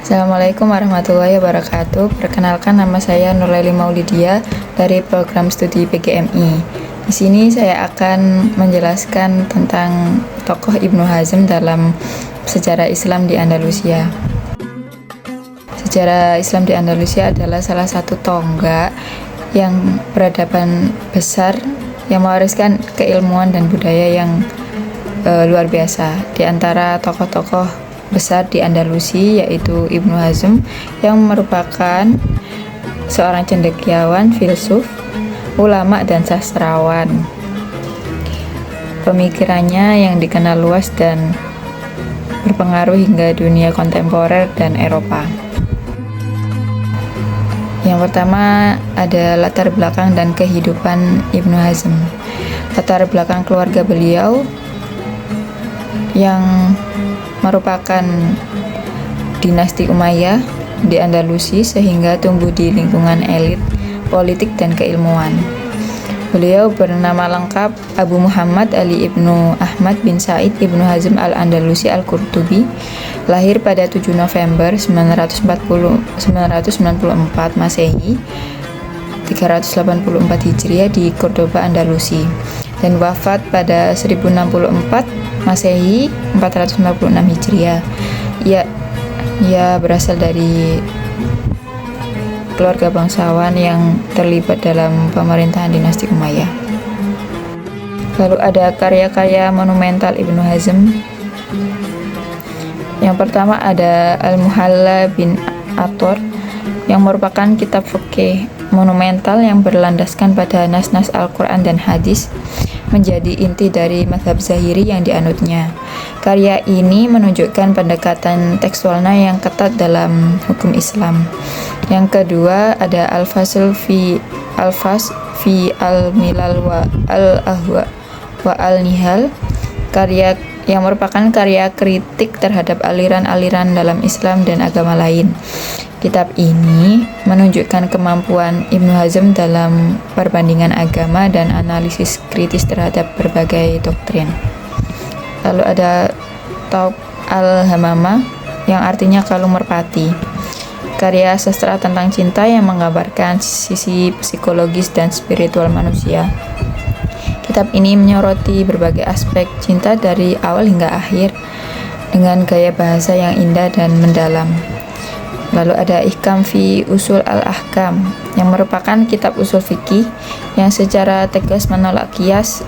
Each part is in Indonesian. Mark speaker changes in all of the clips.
Speaker 1: Assalamualaikum warahmatullahi wabarakatuh. Perkenalkan, nama saya Nurlaili Maulidia dari program studi PGMI. Di sini saya akan menjelaskan tentang tokoh Ibnu Hazm dalam sejarah Islam di Andalusia. Sejarah Islam di Andalusia adalah salah satu tonggak yang peradaban besar yang mewariskan keilmuan dan budaya yang luar biasa. Di antara tokoh-tokoh besar di Andalusi yaitu Ibnu Hazm, yang merupakan seorang cendekiawan, filsuf, ulama dan sastrawan. Pemikirannya yang dikenal luas dan berpengaruh hingga dunia kontemporer dan Eropa. Yang pertama ada latar belakang dan kehidupan Ibnu Hazm. Latar belakang keluarga beliau yang merupakan dinasti Umayyah di Andalusi sehingga tumbuh di lingkungan elit, politik dan keilmuan. Beliau bernama lengkap Abu Muhammad Ali Ibnu Ahmad bin Said Ibnu Hazm al-Andalusi al-Qurtubi, lahir pada 7 November 994 Masehi, 384 Hijriah di Cordoba, Andalusi, dan wafat pada 1064 Masehi, 456 Hijriah. Ia berasal dari keluarga bangsawan yang terlibat dalam pemerintahan dinasti Umayyah. Lalu ada karya-karya monumental Ibnu Hazm. Yang pertama ada Al-Muhalla bin Athor, yang merupakan kitab fikih monumental yang berlandaskan pada nas-nas Al-Quran dan hadis, menjadi inti dari mazhab Zahiri yang dianutnya. Karya ini menunjukkan pendekatan tekstualnya yang ketat dalam hukum Islam. Yang kedua ada Al-Fasl fi al-Milal wa al-Ahwa wa al-Nihal, karya yang merupakan karya kritik terhadap aliran-aliran dalam Islam dan agama lain. Kitab ini menunjukkan kemampuan Ibnu Hazm dalam perbandingan agama dan analisis kritis terhadap berbagai doktrin. Lalu ada Taub al-Hamamah, yang artinya kalung merpati, karya sastra tentang cinta yang menggambarkan sisi psikologis dan spiritual manusia. Kitab ini menyoroti berbagai aspek cinta dari awal hingga akhir dengan gaya bahasa yang indah dan mendalam. Lalu ada Ihkam fi Usul al-Ahkam, yang merupakan kitab usul fikih yang secara tegas menolak qiyas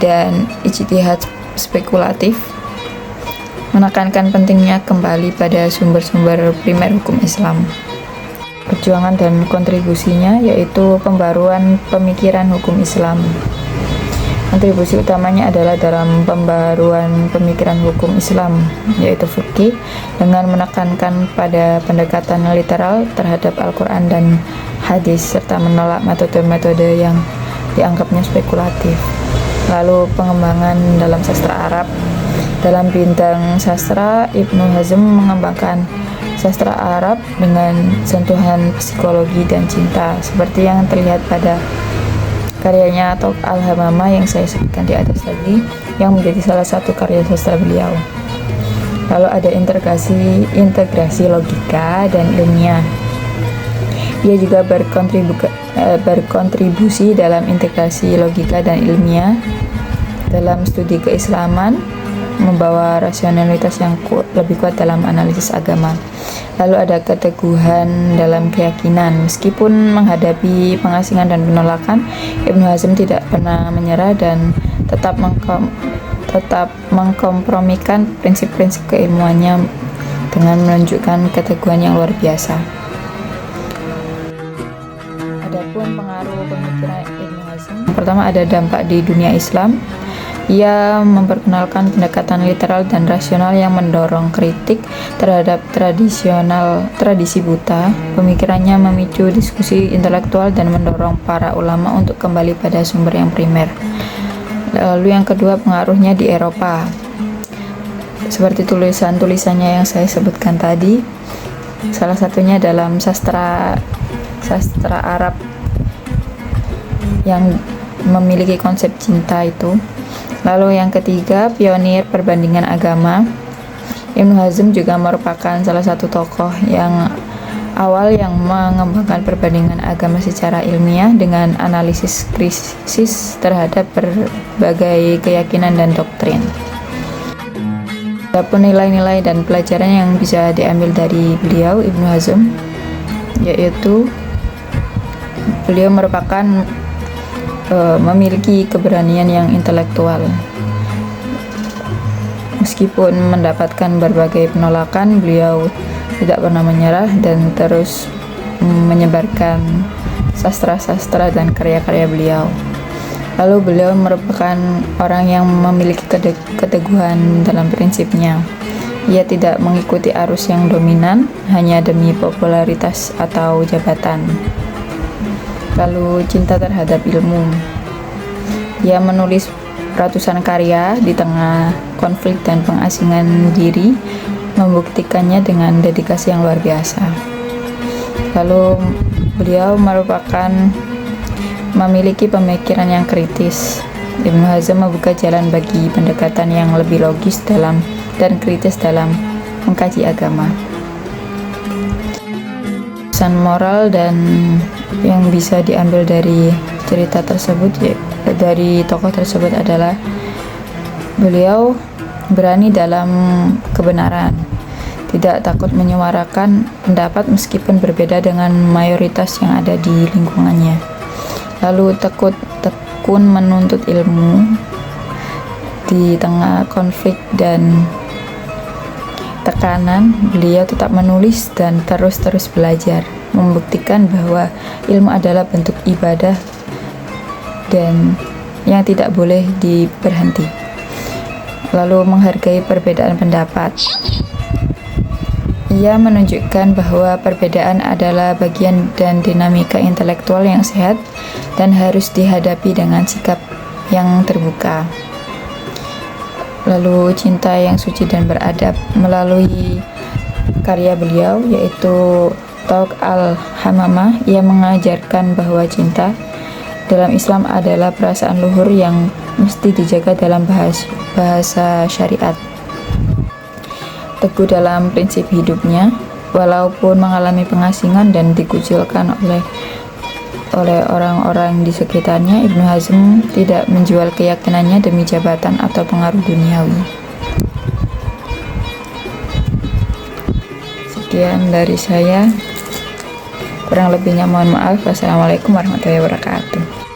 Speaker 1: dan ijtihad spekulatif, menekankan pentingnya kembali pada sumber-sumber primer hukum Islam. Perjuangan dan kontribusinya yaitu pembaruan pemikiran hukum Islam. Kontribusi utamanya adalah dalam pembaruan pemikiran hukum Islam, yaitu fikih, dengan menekankan pada pendekatan literal terhadap Al-Quran dan hadis, serta menolak metode-metode yang dianggapnya spekulatif. Lalu pengembangan dalam sastra Arab. Dalam bidang sastra, Ibnu Hazm mengembangkan sastra Arab dengan sentuhan psikologi dan cinta, seperti yang terlihat pada karyanya Taub al-Hamamah yang saya sebutkan di atas tadi, yang menjadi salah satu karya sastra beliau. Lalu ada integrasi logika dan ilmiah. Ia juga berkontribusi dalam integrasi logika dan ilmiah dalam studi keislaman, membawa rasionalitas yang lebih kuat dalam analisis agama. Lalu ada keteguhan dalam keyakinan. Meskipun menghadapi pengasingan dan penolakan, Ibnu Hazm tidak pernah menyerah dan tetap mengkompromikan prinsip-prinsip keilmuannya dengan menunjukkan keteguhan yang luar biasa. Adapun pengaruh pemikiran Ibnu Hazm, pertama ada dampak di dunia Islam. Ia memperkenalkan pendekatan literal dan rasional yang mendorong kritik terhadap tradisi buta. Pemikirannya memicu diskusi intelektual dan mendorong para ulama untuk kembali pada sumber yang primer. Lalu yang kedua, pengaruhnya di Eropa. Seperti tulisan-tulisannya yang saya sebutkan tadi, salah satunya dalam sastra Arab yang memiliki konsep cinta itu. Lalu yang ketiga, pionir perbandingan agama. Ibnu Hazm juga merupakan salah satu tokoh yang awal yang mengembangkan perbandingan agama secara ilmiah dengan analisis krisis terhadap berbagai keyakinan dan doktrin. Adapun nilai-nilai dan pelajaran yang bisa diambil dari beliau, Ibnu Hazm, yaitu beliau merupakan memiliki keberanian yang intelektual. Meskipun mendapatkan berbagai penolakan, beliau tidak pernah menyerah dan terus menyebarkan sastra-sastra dan karya-karya beliau. Lalu beliau merupakan orang yang memiliki keteguhan dalam prinsipnya. Ia tidak mengikuti arus yang dominan hanya demi popularitas atau jabatan. Lalu cinta terhadap ilmu. Ia menulis ratusan karya di tengah konflik dan pengasingan diri, membuktikannya dengan dedikasi yang luar biasa. Lalu beliau merupakan memiliki pemikiran yang kritis. Ibnu Hazm membuka jalan bagi pendekatan yang lebih logis dan kritis dalam mengkaji agama. Pesan moral dan yang bisa diambil dari cerita tersebut, dari tokoh tersebut adalah beliau berani dalam kebenaran, tidak takut menyuarakan pendapat meskipun berbeda dengan mayoritas yang ada di lingkungannya. Lalu tekun menuntut ilmu di tengah konflik dan tekanan. Beliau tetap menulis dan terus belajar, membuktikan bahwa ilmu adalah bentuk ibadah dan yang tidak boleh diberhenti. Lalu menghargai perbedaan pendapat. Ia menunjukkan bahwa perbedaan adalah bagian dan dinamika intelektual yang sehat dan harus dihadapi dengan sikap yang terbuka. Lalu cinta yang suci dan beradab. Melalui karya beliau yaitu Tawq al-Hamamah, ia mengajarkan bahwa cinta dalam Islam adalah perasaan luhur yang mesti dijaga dalam bahasa syariat. Teguh dalam prinsip hidupnya, walaupun mengalami pengasingan dan dikucilkan oleh orang-orang di sekitarnya, Ibnu Hazm tidak menjual keyakinannya demi jabatan atau pengaruh duniawi. Sekian dari saya. Kurang lebihnya mohon maaf. Wassalamualaikum warahmatullahi wabarakatuh.